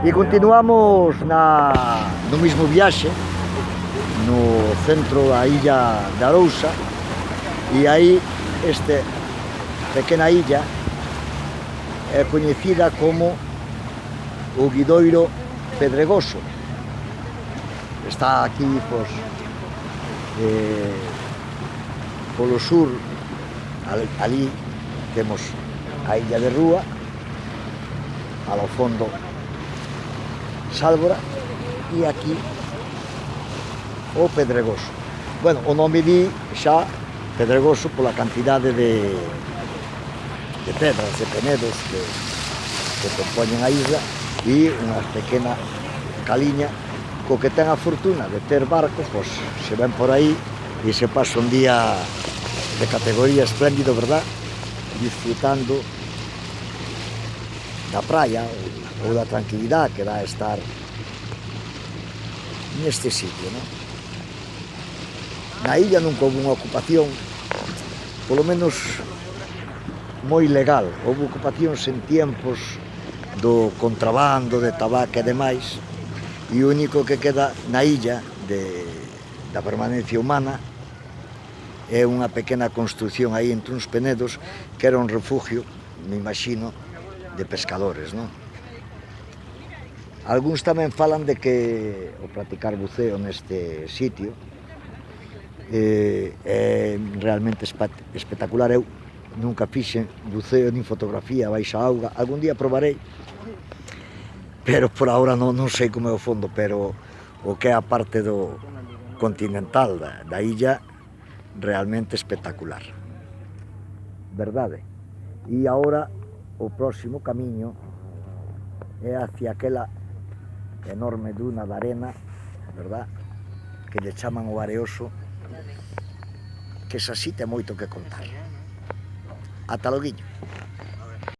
E continuamos no mismo viaxe, no centro da illa de Arousa, e aí esta pequena illa é coñecida como o Guidoiro Pedregoso. Está aquí, pois, polo sur, ali temos a illa de Rúa, ao fondo Sálvora, e aquí o Pedregoso. Bueno, o nome di xa Pedregoso pola cantidade de pedras, de penedos que compoñen a isla, e unha pequena caliña co que ten a fortuna de ter barco, pois se ven por aí e se pasa un día de categoría espléndido, verdad? Disfrutando da praia ou da tranquilidade que dá estar neste sitio, non? Na illa nunca houve unha ocupación, polo menos moi legal. Houve ocupacións en tiempos do contrabando, de tabaco e demais, e o único que queda na illa da permanencia humana é unha pequena construción aí entre uns penedos que era un refugio, me imagino, de pescadores, non? Algúns tamén falan de que o practicar buceo neste sitio é realmente espectacular. Eu nunca fixen buceo nin fotografía baixo a auga, algún día probarei, pero por ahora non sei como é o fondo, pero o que é a parte do continental da illa realmente espectacular, verdade? E agora o próximo camiño é hacia aquela enorme duna de arena, verdad? Que lle chaman o Areoso, que esa sí ten moito que contar. Ata loguiño.